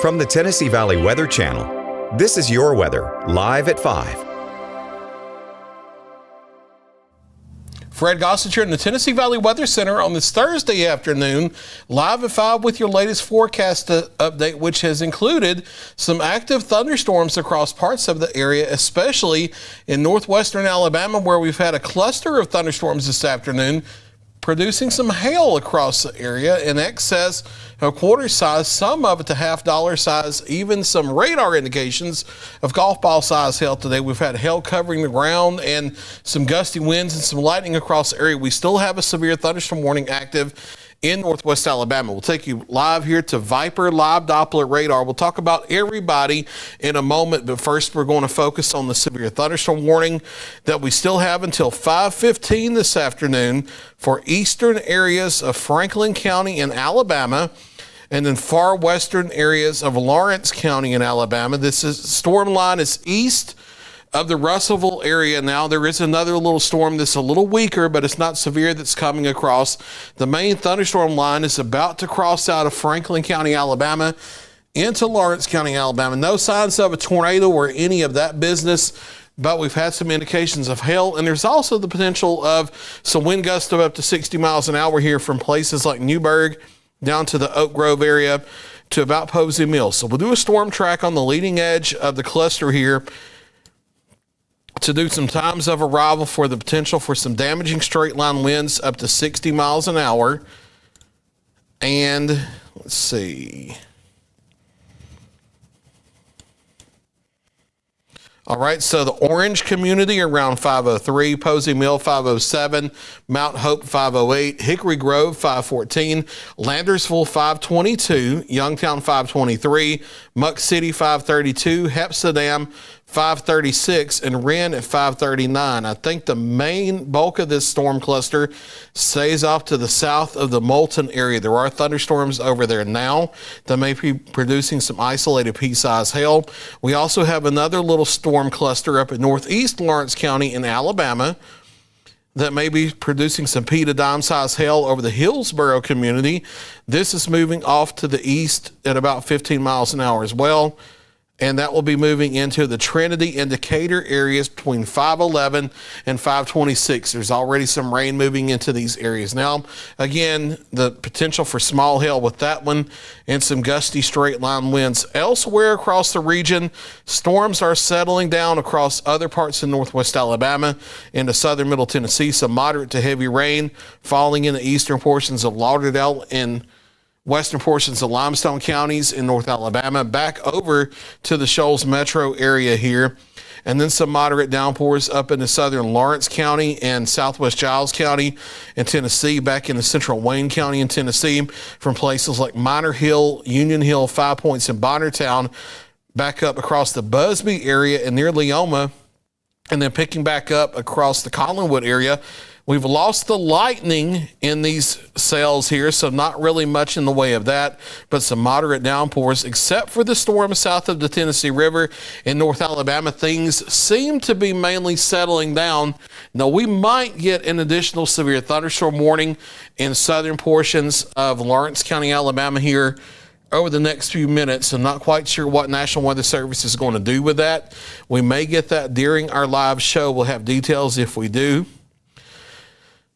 From the Tennessee Valley Weather Channel, this is your weather, live at 5. Fred Gossett here in the Tennessee Valley Weather Center on this Thursday afternoon, live at 5 with your latest forecast update, which has included some active thunderstorms across parts of the area, especially in northwestern Alabama, where we've had a cluster of thunderstorms this afternoon, producing some hail across the area in excess of quarter size, some of it to $half size, even some radar indications of golf ball size hail today. We've had hail covering the ground and some gusty winds and some lightning across the area. We still have a severe thunderstorm warning active in northwest Alabama. We'll take you live here to Viper Live Doppler radar. We'll talk about everybody in a moment, but first we're going to focus on the severe thunderstorm warning that we still have until 5:15 this afternoon for eastern areas of Franklin County in Alabama and then far western areas of Lawrence County in Alabama. This storm line is east of the Russellville area. Now there is another little storm that's a little weaker, but it's not severe, that's coming across. The main thunderstorm line is about to cross out of Franklin County, Alabama into Lawrence County, Alabama. No signs of a tornado or any of that business, but we've had some indications of hail, and there's also the potential of some wind gusts of up to 60 miles an hour here from places like Newburgh down to the Oak Grove area to about Posey Mills. So we'll do a storm track on the leading edge of the cluster here to do some times of arrival for the potential for some damaging straight line winds up to 60 miles an hour. And let's see. All right, so the Orange community around 503, Posey Mill 507, Mount Hope 508, Hickory Grove 514, Landersville 522, Youngtown 523, Muck City 532, Hepsidam 536, and Wren at 539. I think the main bulk of this storm cluster stays off to the south of the Moulton area. There are thunderstorms over there now that may be producing some isolated pea-size hail. We also have another little storm cluster up in northeast Lawrence County in Alabama that may be producing some pea to dime size hail over the Hillsboro community. This is moving off to the east at about 15 miles an hour as well. And that will be moving into the Trinity and Decatur areas between 511 and 526. There's already some rain moving into these areas. Now, again, the potential for small hail with that one and some gusty straight line winds. Elsewhere across the region, storms are settling down across other parts of northwest Alabama into southern middle Tennessee. Some moderate to heavy rain falling in the eastern portions of Lauderdale and western portions of Limestone counties in North Alabama, back over to the Shoals metro area here. And then some moderate downpours up into southern Lawrence County and southwest Giles County in Tennessee, back into central Wayne County in Tennessee from places like Minor Hill, Union Hill, 5 Points, and Bonnertown, back up across the Busby area and near Leoma, and then picking back up across the Collinwood area. We've lost the lightning in these cells here, so not really much in the way of that, but some moderate downpours. Except for the storm south of the Tennessee River in North Alabama, things seem to be mainly settling down. Now, we might get an additional severe thunderstorm warning in southern portions of Lawrence County, Alabama here over the next few minutes. I'm not quite sure what National Weather Service is going to do with that. We may get that during our live show. We'll have details if we do.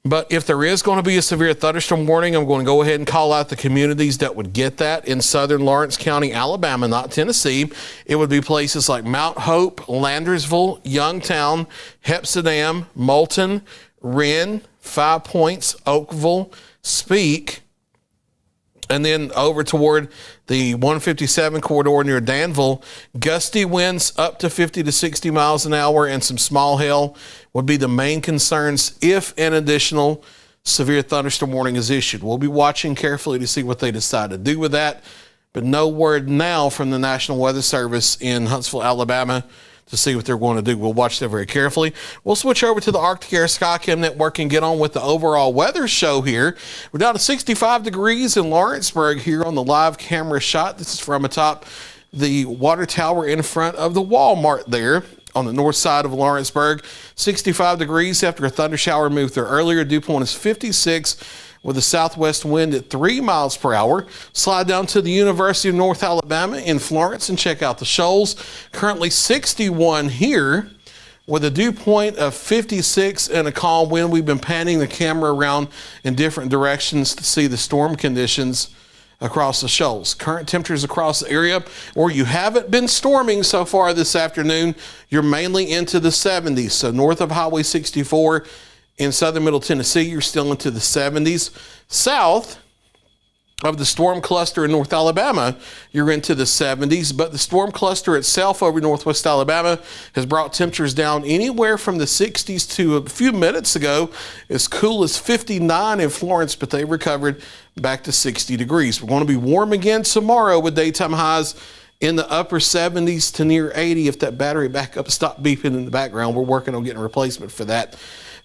But if there is going to be a severe thunderstorm warning, I'm going to go ahead and call out the communities that would get that in southern Lawrence County, Alabama, not Tennessee. It would be places like Mount Hope, Landersville, Youngtown, Hepsidam, Moulton, Wren, 5 Points, Oakville, Speak, and then over toward the 157 corridor near Danville. Gusty winds up to 50 to 60 miles an hour and some small hail would be the main concerns if an additional severe thunderstorm warning is issued. We'll be watching carefully to see what they decide to do with that, but no word now from the National Weather Service in Huntsville, Alabama, to see what they're going to do. We'll watch that very carefully. We'll switch over to the Arctic Air Skycam Network and get on with the overall weather show here. We're down to 65 degrees in Lawrenceburg here on the live camera shot. This is from atop the water tower in front of the Walmart there on the north side of Lawrenceburg. 65 degrees after a thunder shower moved through earlier. Dew point is 56 with a southwest wind at 3 miles per hour. Slide down to the University of North Alabama in Florence and check out the shoals. Currently 61 here with a dew point of 56 and a calm wind. We've been panning the camera around in different directions to see the storm conditions across the shoals. Current temperatures across the area, or you haven't been storming so far this afternoon, you're mainly into the 70s. So north of Highway 64 in southern Middle Tennessee, you're still into the 70s. South of the storm cluster in North Alabama, you're into the 70s, but the storm cluster itself over Northwest Alabama has brought temperatures down anywhere from the 60s to a few minutes ago as cool as 59 in Florence, but they recovered back to 60 degrees. We're going to be warm again tomorrow with daytime highs in the upper 70s to near 80 if that battery backup stopped beeping in the background. We're working on getting a replacement for that.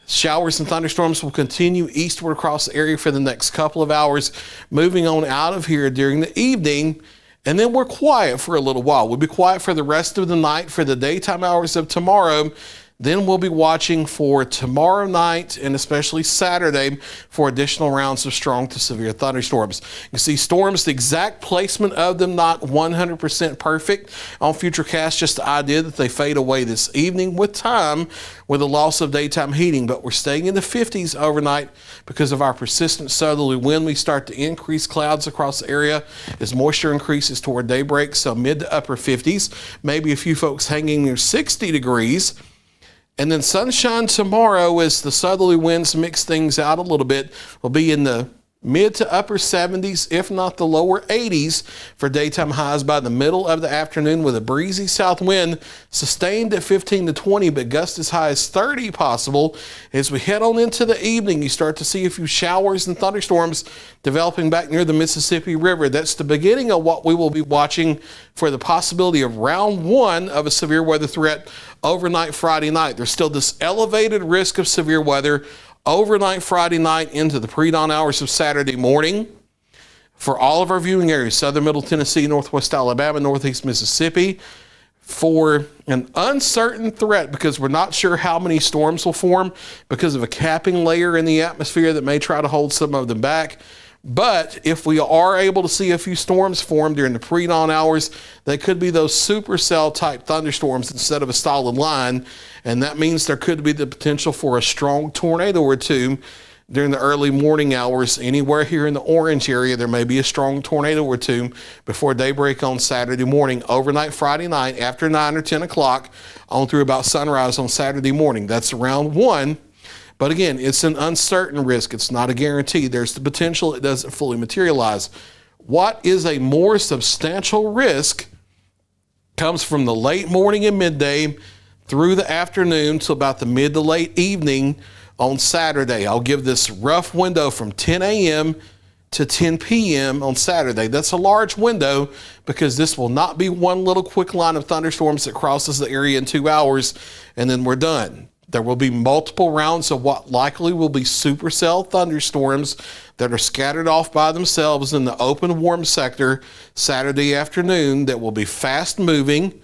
Showers and thunderstorms will continue eastward across the area for the next couple of hours, moving on out of here during the evening, and then we're quiet for a little while. We'll be quiet for the rest of the night for the daytime hours of tomorrow. Then we'll be watching for tomorrow night and especially Saturday for additional rounds of strong to severe thunderstorms. You can see storms, the exact placement of them not 100% perfect on Futurecast, just the idea that they fade away this evening with time with a loss of daytime heating. But we're staying in the 50s overnight because of our persistent southerly wind. We start to increase clouds across the area as moisture increases toward daybreak, so mid to upper 50s. Maybe a few folks hanging near 60 degrees. And then sunshine tomorrow as the southerly winds mix things out a little bit. Will be in the mid to upper 70s, if not the lower 80s for daytime highs by the middle of the afternoon with a breezy south wind sustained at 15 to 20, but gusts as high as 30 possible. As we head on into the evening, you start to see a few showers and thunderstorms developing back near the Mississippi River. That's the beginning of what we will be watching for the possibility of round one of a severe weather threat overnight Friday night. There's still this elevated risk of severe weather overnight Friday night into the pre-dawn hours of Saturday morning for all of our viewing areas, southern Middle Tennessee, northwest Alabama, northeast Mississippi, for an uncertain threat because we're not sure how many storms will form because of a capping layer in the atmosphere that may try to hold some of them back. But if we are able to see a few storms form during the pre-dawn hours, they could be those supercell type thunderstorms instead of a solid line. And that means there could be the potential for a strong tornado or two during the early morning hours. Anywhere here in the orange area, there may be a strong tornado or two before daybreak on Saturday morning, overnight Friday night, after 9 or 10 o'clock, on through about sunrise on Saturday morning. That's round one. But again, it's an uncertain risk. It's not a guarantee. There's the potential it doesn't fully materialize. What is a more substantial risk comes from the late morning and midday through the afternoon to about the mid to late evening on Saturday. I'll give this rough window from 10 a.m. to 10 p.m. on Saturday. That's a large window because this will not be one little quick line of thunderstorms that crosses the area in 2 hours and then we're done. There will be multiple rounds of what likely will be supercell thunderstorms that are scattered off by themselves in the open warm sector Saturday afternoon that will be fast moving.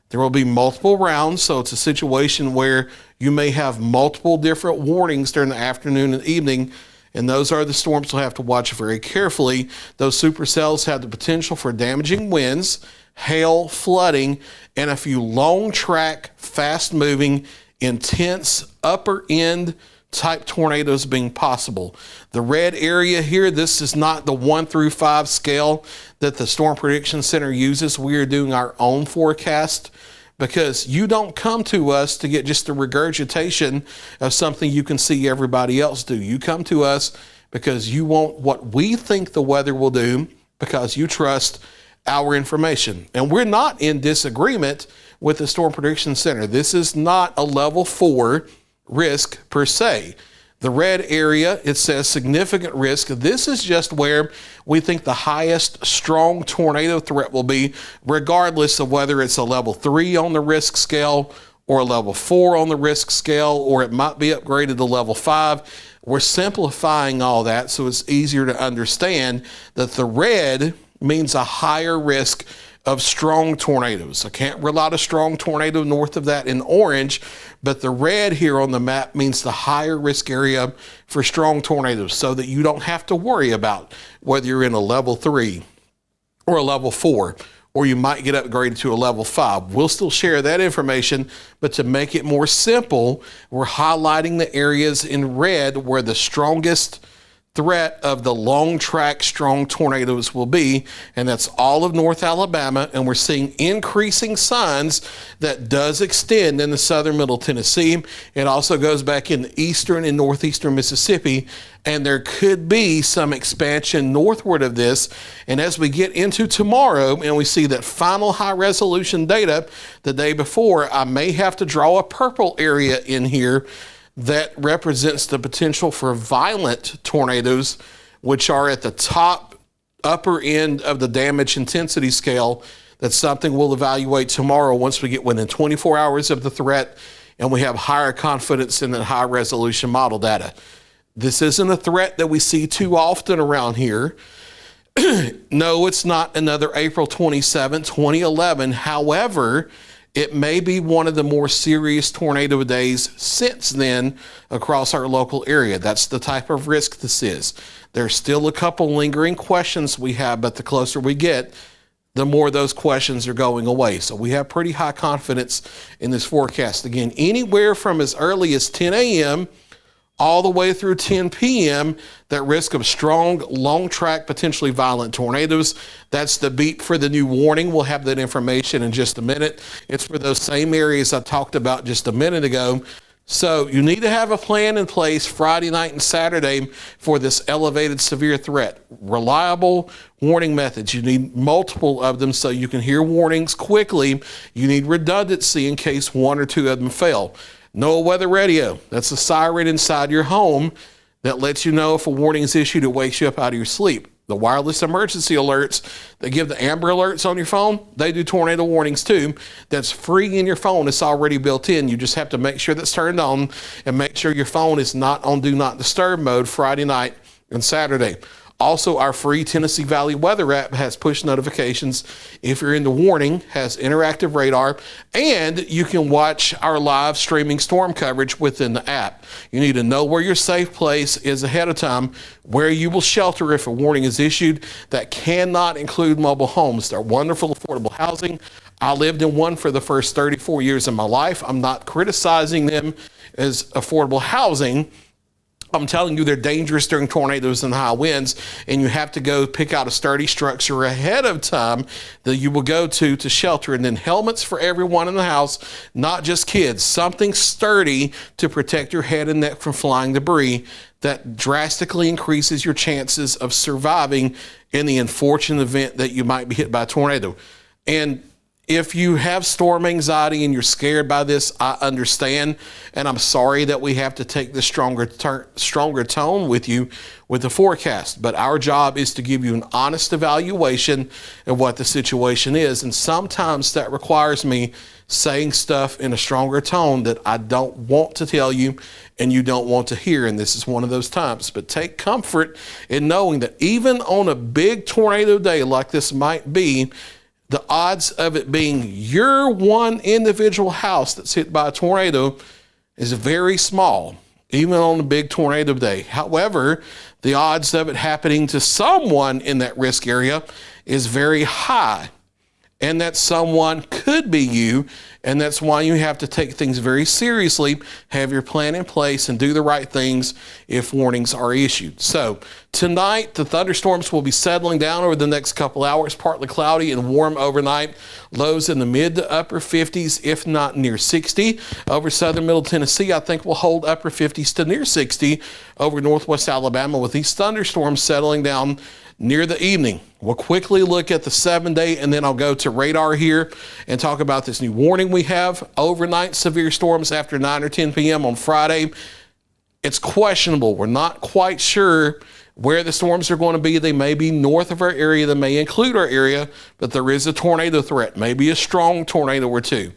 There will be multiple rounds, so it's a situation where you may have multiple different warnings during the afternoon and evening, and those are the storms we'll have to watch very carefully. Those supercells have the potential for damaging winds, hail, flooding, and a few long track, fast moving, intense upper end type tornadoes being possible. The red area here, this is not the 1 through 5 scale that the Storm Prediction Center uses. We are doing our own forecast because you don't come to us to get just a regurgitation of something you can see everybody else do. You come to us because you want what we think the weather will do because you trust our information. And we're not in disagreement with the Storm Prediction Center. This is not a level 4 risk per se. The red area, it says significant risk. This is just where we think the highest strong tornado threat will be, regardless of whether it's a level 3 on the risk scale or a level 4 on the risk scale, or it might be upgraded to level 5. We're simplifying all that so it's easier to understand that the red means a higher risk of strong tornadoes. I can't rule out a strong tornado north of that in orange, but the red here on the map means the higher risk area for strong tornadoes, so that you don't have to worry about whether you're in a level 3 or a level 4, or you might get upgraded to a level 5. We'll still share that information, but to make it more simple, we're highlighting the areas in red where the strongest threat of the long track strong tornadoes will be, and that's all of North Alabama, and we're seeing increasing signs that does extend in the southern middle Tennessee. It also goes back in eastern and northeastern Mississippi, and there could be some expansion northward of this. And as we get into tomorrow and we see that final high resolution data the day before, I may have to draw a purple area in here that represents the potential for violent tornadoes, which are at the top upper end of the damage intensity scale. That's something we'll evaluate tomorrow once we get within 24 hours of the threat and we have higher confidence in the high resolution model data. This isn't a threat that we see too often around here. No, it's not another April 27, 2011. However, it may be one of the more serious tornado days since then across our local area. That's the type of risk this is. There's still a couple lingering questions we have, but the closer we get, the more those questions are going away. So we have pretty high confidence in this forecast. Again, anywhere from as early as 10 a.m. all the way through 10 p.m., that risk of strong, long track, potentially violent tornadoes. That's the beat for the new warning. We'll have that information in just a minute. It's for those same areas I talked about just a minute ago. So you need to have a plan in place Friday night and Saturday for this elevated severe threat. Reliable warning methods. You need multiple of them so you can hear warnings quickly. You need redundancy in case one or two of them fail. NOAA weather radio. That's a siren inside your home that lets you know if a warning is issued. It wakes you up out of your sleep. The wireless emergency alerts that give the Amber Alerts on your phone, they do tornado warnings too. That's free in your phone. It's already built in. You just have to make sure that's turned on and make sure your phone is not on Do Not Disturb mode Friday night and Saturday. Also, our free Tennessee Valley Weather app has push notifications if you're into warning, has interactive radar, and you can watch our live streaming storm coverage within the app. You need to know where your safe place is ahead of time, where you will shelter if a warning is issued. That cannot include mobile homes. They're wonderful, affordable housing. I lived in one for the first 34 years of my life. I'm not criticizing them as affordable housing. I'm telling you, they're dangerous during tornadoes and high winds, and you have to go pick out a sturdy structure ahead of time that you will go to shelter. And then helmets for everyone in the house, not just kids. Something sturdy to protect your head and neck from flying debris that drastically increases your chances of surviving in the unfortunate event that you might be hit by a tornado. And if you have storm anxiety and you're scared by this, I understand, and I'm sorry that we have to take this stronger tone with you with the forecast. But our job is to give you an honest evaluation of what the situation is, and sometimes that requires me saying stuff in a stronger tone that I don't want to tell you and you don't want to hear, and this is one of those times. But take comfort in knowing that even on a big tornado day like this might be, the odds of it being your one individual house that's hit by a tornado is very small, even on a big tornado day. However, the odds of it happening to someone in that risk area is very high. And that someone could be you, and that's why you have to take things very seriously, have your plan in place, and do the right things if warnings are issued. So tonight, the thunderstorms will be settling down over the next couple hours, partly cloudy and warm overnight. Lows in the mid to upper 50s, if not near 60. Over southern middle Tennessee, I think we'll hold upper 50s to near 60 over northwest Alabama, with these thunderstorms settling down near the evening. We'll quickly look at the 7-day, and then I'll go to radar here and talk about this new warning we have. Overnight severe storms after 9 or 10 p.m. on Friday. It's questionable. We're not quite sure where the storms are going to be. They may be north of our area. They may include our area, but there is a tornado threat, maybe a strong tornado or two.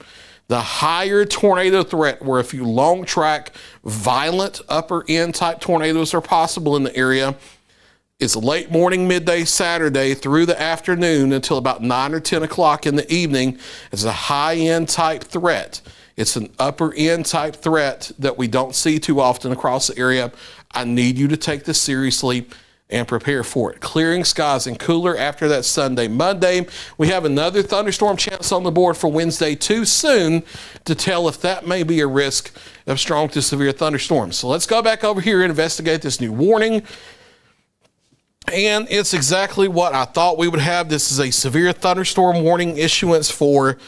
The higher tornado threat, where a few long track, violent upper end type tornadoes are possible in the area, It's late morning, midday Saturday through the afternoon until about 9 or 10 o'clock in the evening. It's a high-end type threat. It's an upper-end type threat that we don't see too often across the area. I need you to take this seriously and prepare for it. Clearing skies and cooler after that Sunday. Monday, we have another thunderstorm chance on the board for Wednesday. Too soon to tell if that may be a risk of strong to severe thunderstorms. So let's go back over here and investigate this new warning. And it's exactly what I thought we would have. This is a severe thunderstorm warning issuance for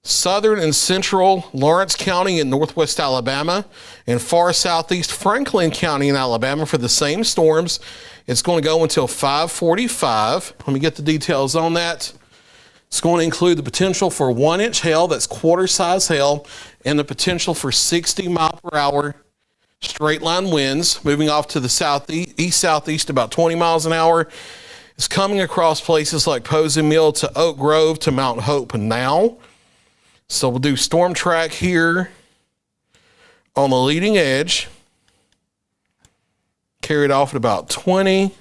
southern and central Lawrence County in northwest Alabama and far southeast Franklin County in Alabama for the same storms. It's going to go until 5:45. Let me get the details on that. It's going to include the potential for 1-inch hail, that's quarter-size hail, and the potential for 60-mile-per-hour straight-line winds, moving off to the southeast about 20 miles an hour. It's coming across places like Posey Mill to Oak Grove to Mount Hope now. So we'll do storm track here on the leading edge. Carry it off at about 20.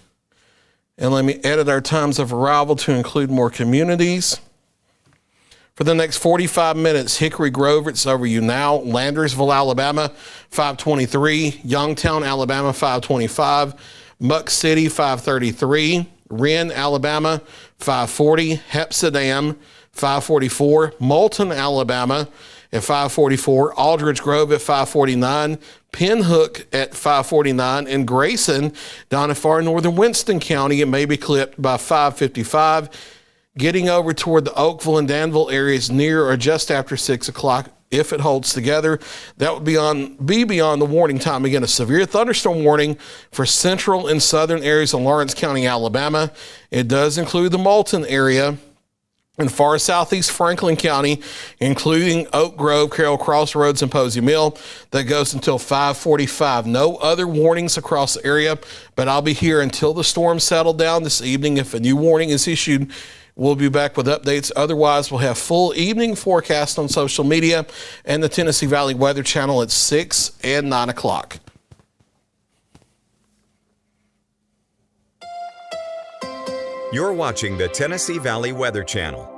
And let me edit our times of arrival to include more communities. For the next 45 minutes, Hickory Grove, it's over you now. Landersville, Alabama, 523. Youngtown, Alabama, 525. Muck City, 533. Wren, Alabama, 540. Hepsidam, 544. Moulton, Alabama at 544. Aldridge Grove at 549. Pinhook at 549. And Grayson, down in far northern Winston County, it may be clipped by 555. Getting over toward the Oakville and Danville areas near or just after 6 o'clock. If it holds together, that would be beyond the warning time. Again, a severe thunderstorm warning for central and southern areas of Lawrence County, Alabama. It does include the Moulton area and far southeast Franklin County, including Oak Grove, Carroll Crossroads, and Posey Mill. That goes until 5:45. No other warnings across the area, but I'll be here until the storm settled down this evening. If a new warning is issued, we'll be back with updates. Otherwise, we'll have full evening forecast on social media and the Tennessee Valley Weather Channel at 6 and 9 o'clock. You're watching the Tennessee Valley Weather Channel.